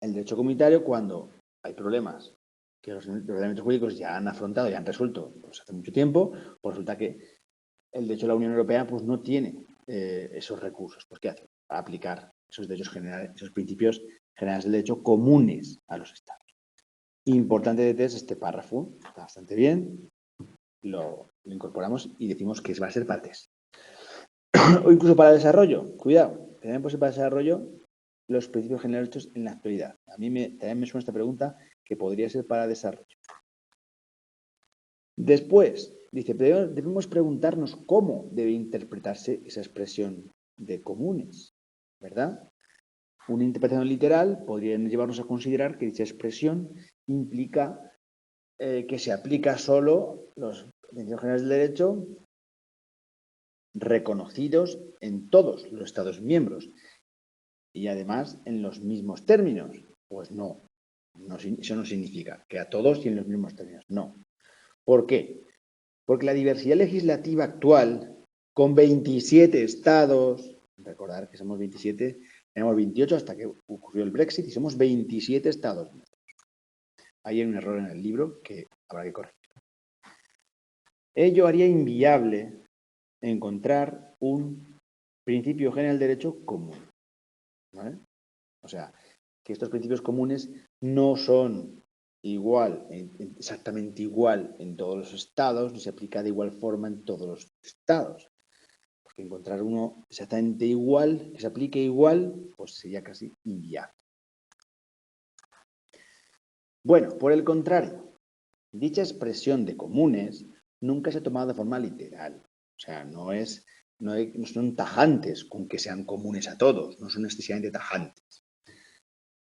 el derecho comunitario cuando hay problemas que los ordenamientos jurídicos ya han afrontado, ya han resuelto pues, hace mucho tiempo, pues resulta que el derecho de la Unión Europea pues, no tiene esos recursos. Pues, ¿qué hace? Para aplicar esos derechos generales, esos principios generales del derecho comunes a los estados. Importante de este párrafo, está bastante bien, lo incorporamos y decimos que va a ser para test. O incluso para desarrollo, cuidado, también puede ser para desarrollo los principios generales en la actualidad. A mí también me suena esta pregunta que podría ser para desarrollo. Después, dice, debemos preguntarnos cómo debe interpretarse esa expresión de comunes, ¿verdad? Una interpretación literal podría llevarnos a considerar que dicha expresión implica que se aplica solo los principios generales del derecho reconocidos en todos los Estados miembros y además en los mismos términos. Pues no, eso no significa que a todos y en los mismos términos, no. ¿Por qué? Porque la diversidad legislativa actual, con 27 estados, recordar que somos 27, éramos 28 hasta que ocurrió el Brexit y somos 27 estados. Ahí hay un error en el libro que habrá que corregir. Ello haría inviable encontrar un principio general de derecho común, ¿vale? O sea, que estos principios comunes no son exactamente igual en todos los estados, ni se aplica de igual forma en todos los estados. Porque encontrar uno exactamente igual, que se aplique igual, pues sería casi inviable. Bueno, por el contrario, dicha expresión de comunes nunca se ha tomado de forma literal. O sea, no son tajantes con que sean comunes a todos, no son excesivamente tajantes.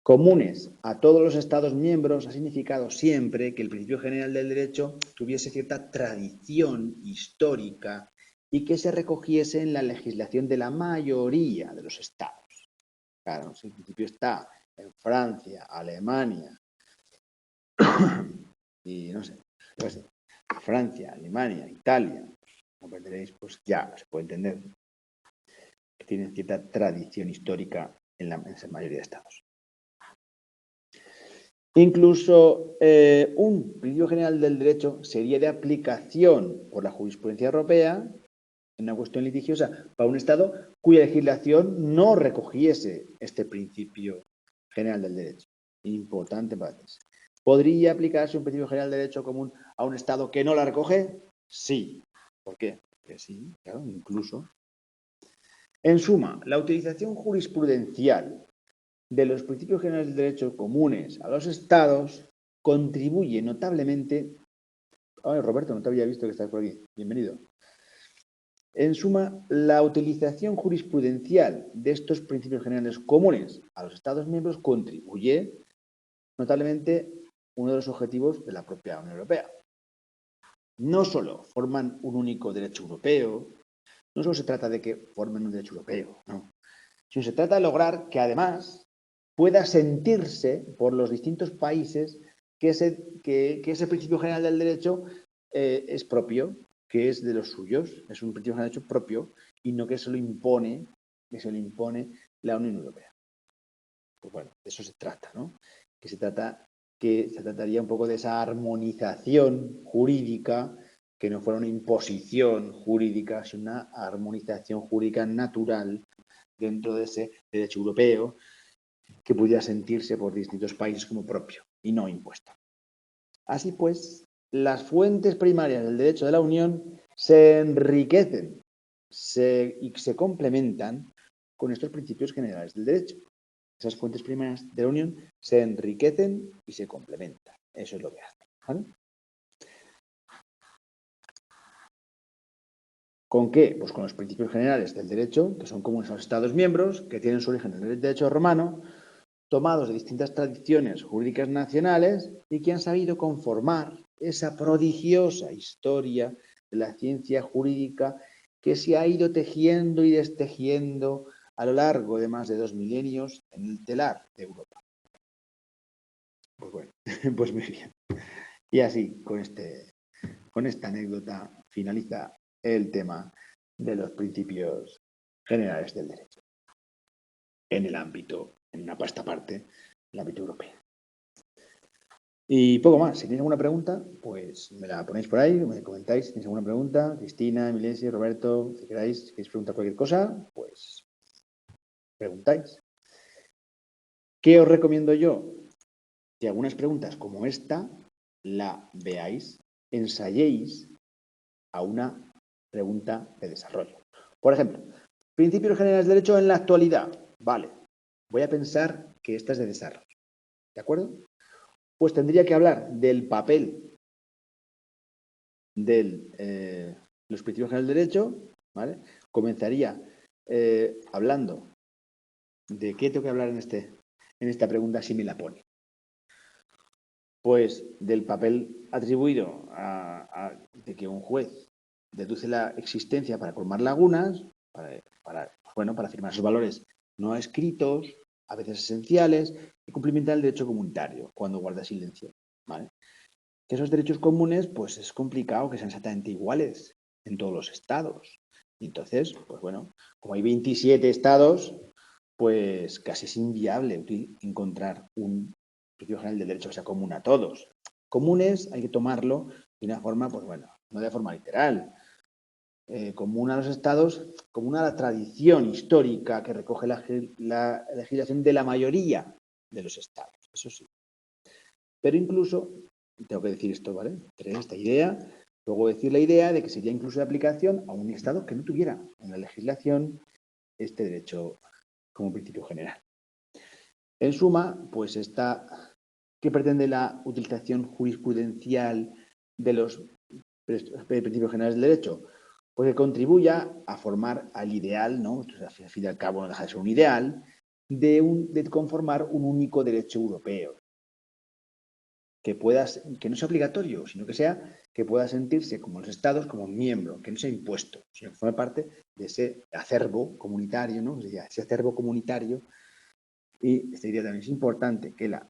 Comunes a todos los Estados miembros ha significado siempre que el principio general del derecho tuviese cierta tradición histórica y que se recogiese en la legislación de la mayoría de los Estados. Claro, si el principio está en Francia, Alemania y no sé, Francia, Alemania, Italia, comprenderéis, pues ya se puede entender que tienen cierta tradición histórica en la mayoría de Estados. Incluso un principio general del derecho sería de aplicación por la jurisprudencia europea en una cuestión litigiosa para un Estado cuya legislación no recogiese este principio general del derecho. Importante para ti. ¿Podría aplicarse un principio general del derecho común a un Estado que no la recoge? Sí. ¿Por qué? Porque sí, claro, incluso. En suma, la utilización jurisprudencial de los principios generales del derecho comunes a los estados contribuye notablemente. Ay, Roberto, no te había visto que estás por aquí. Bienvenido. En suma, la utilización jurisprudencial de estos principios generales comunes a los estados miembros contribuye notablemente uno de los objetivos de la propia Unión Europea. No solo forman un único derecho europeo, no solo se trata de que formen un derecho europeo, no, sino se trata de lograr que además pueda sentirse por los distintos países que ese principio general del derecho es propio, que es de los suyos, es un principio general del derecho propio y no que se lo impone la Unión Europea. Pues bueno, de eso se trata, ¿no? Que se trataría un poco de esa armonización jurídica, que no fuera una imposición jurídica, sino una armonización jurídica natural dentro de ese derecho europeo, que pudiera sentirse por distintos países como propio y no impuesto. Así pues, las fuentes primarias del derecho de la Unión se enriquecen y se complementan con estos principios generales del derecho. Esas fuentes primarias de la Unión se enriquecen y se complementan. Eso es lo que hacen, ¿vale? ¿Con qué? Pues con los principios generales del derecho, que son comunes a los Estados miembros, que tienen su origen en el derecho romano, tomados de distintas tradiciones jurídicas nacionales y que han sabido conformar esa prodigiosa historia de la ciencia jurídica que se ha ido tejiendo y destejiendo a lo largo de más de 2 milenios en el telar de Europa. Pues bueno, pues muy bien. Y así, con esta anécdota, finaliza el tema de los principios generales del derecho en el ámbito, en una pasta aparte, el ámbito europeo. Y poco más. Si tenéis alguna pregunta, pues me la ponéis por ahí, me comentáis si tenéis alguna pregunta. Cristina, Milesi, Roberto, si queréis preguntar cualquier cosa, pues preguntáis. ¿Qué os recomiendo yo? Que algunas preguntas como esta la veáis, ensayéis a una pregunta de desarrollo. Por ejemplo, principios generales del derecho en la actualidad. Vale, voy a pensar que esta es de desarrollo. ¿De acuerdo? Pues tendría que hablar del papel de los principios generales del derecho, ¿vale? Comenzaría hablando de qué tengo que hablar en esta pregunta si me la pone. Pues del papel atribuido de que un juez deduce la existencia para colmar lagunas, para afirmar sus valores no escritos, a veces esenciales, y cumplimentar el derecho comunitario cuando guarda silencio, ¿vale? que esos derechos comunes, pues es complicado que sean exactamente iguales en todos los estados. Y entonces, pues bueno, como hay 27 estados, pues casi es inviable encontrar un principio general del derecho que sea común a todos. Comunes hay que tomarlo de una forma, pues bueno, no de forma literal, común a los estados, común a la tradición histórica que recoge la legislación de la mayoría de los estados, eso sí. Pero incluso, tengo que decir esto, ¿vale? Tener esta idea, luego decir la idea de que sería incluso de aplicación a un estado que no tuviera en la legislación este derecho como principio general. En suma, pues ¿qué pretende la utilización jurisprudencial de los principios generales del derecho? Pues que contribuya a formar al ideal, ¿no? Entonces, al fin y al cabo no deja de ser un ideal, de conformar un único derecho europeo, que no sea obligatorio, sino que pueda sentirse como los estados, como miembro, que no sea impuesto, sino que forme parte de ese acervo comunitario, ¿no? Ese acervo comunitario. Y esta idea también es importante que la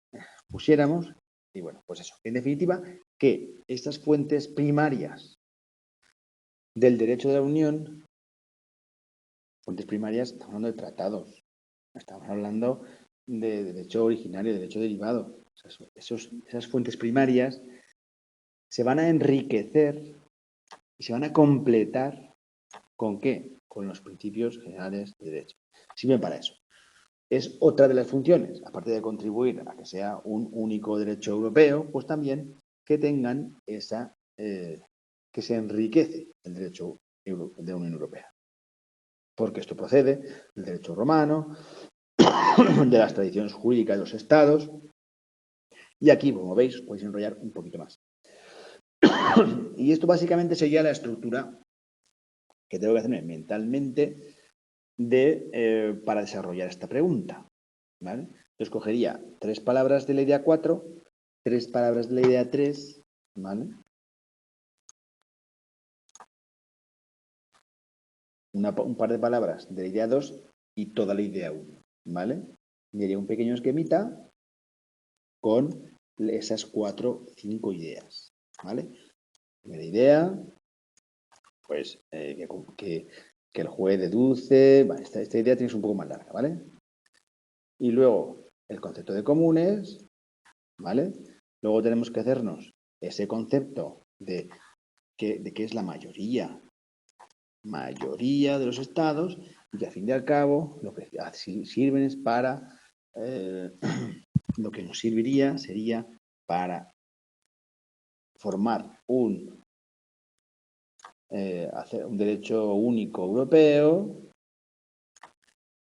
pusiéramos. Y bueno, pues eso. En definitiva, que estas fuentes primarias del derecho de la Unión, fuentes primarias, estamos hablando de tratados, estamos hablando de derecho originario, de derecho derivado. Esas fuentes primarias se van a enriquecer y se van a completar ¿con qué? Con los principios generales de derecho. Sirven para eso. Es otra de las funciones, aparte de contribuir a que sea un único derecho europeo, pues también que tengan que se enriquece el derecho de la Unión Europea. Porque esto procede del derecho romano, de las tradiciones jurídicas de los estados, y aquí, como veis, podéis enrollar un poquito más. Y esto básicamente sería la estructura que tengo que hacerme mentalmente para desarrollar esta pregunta. ¿Vale? Yo cogería 3 palabras de la idea 4, 3 palabras de la idea 3, ¿vale? Un par de palabras de la idea 2 y toda la idea 1, ¿vale? Y haría un pequeño esquemita con esas 4 o 5 ideas, ¿vale? Primera idea, pues que el juez deduce, vale, esta idea tienes un poco más larga, ¿vale? Y luego el concepto de comunes, ¿vale? Luego tenemos que hacernos ese concepto de qué es la mayoría de los estados y que al fin y al cabo lo que sirven es para, lo que nos serviría sería para formar hacer un derecho único europeo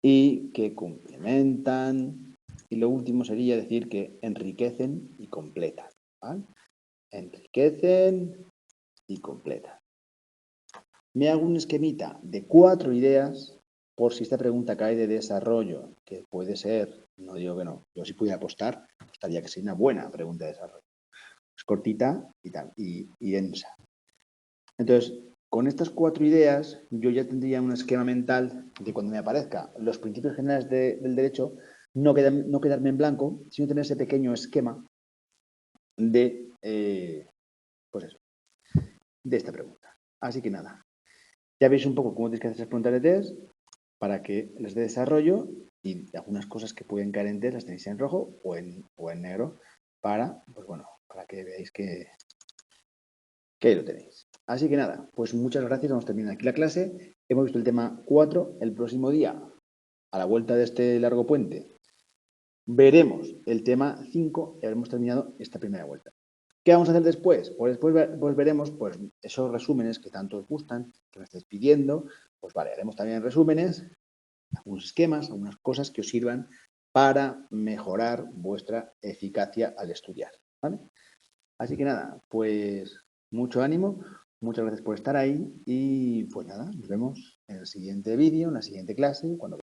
y que complementan, y lo último sería decir que enriquecen y completan, ¿vale? Enriquecen y completan. Me hago un esquemita de 4 ideas por si esta pregunta cae de desarrollo, que puede ser, no digo que no, yo si pudiera apostaría que sería una buena pregunta de desarrollo. Es cortita y tal, y densa. Entonces, con estas 4 ideas, yo ya tendría un esquema mental de cuando me aparezca los principios generales del derecho, no quedarme en blanco, sino tener ese pequeño esquema de, pues eso, de esta pregunta. Así que nada, ya veis un poco cómo tenéis que hacer esas preguntas de test para que les dé desarrollo y algunas cosas que pueden caer en test las tenéis en rojo o en negro para, pues bueno, para que veáis que ahí lo tenéis. Así que nada, pues muchas gracias, vamos terminando aquí la clase. Hemos visto el tema 4, el próximo día, a la vuelta de este largo puente, veremos el tema 5 y habremos terminado esta primera vuelta. ¿Qué vamos a hacer después? Pues después veremos pues, esos resúmenes que tanto os gustan, que me estáis pidiendo. Pues vale, haremos también resúmenes, algunos esquemas, algunas cosas que os sirvan para mejorar vuestra eficacia al estudiar, ¿vale? Así que nada, pues mucho ánimo, muchas gracias por estar ahí y pues nada, nos vemos en el siguiente vídeo, en la siguiente clase, cuando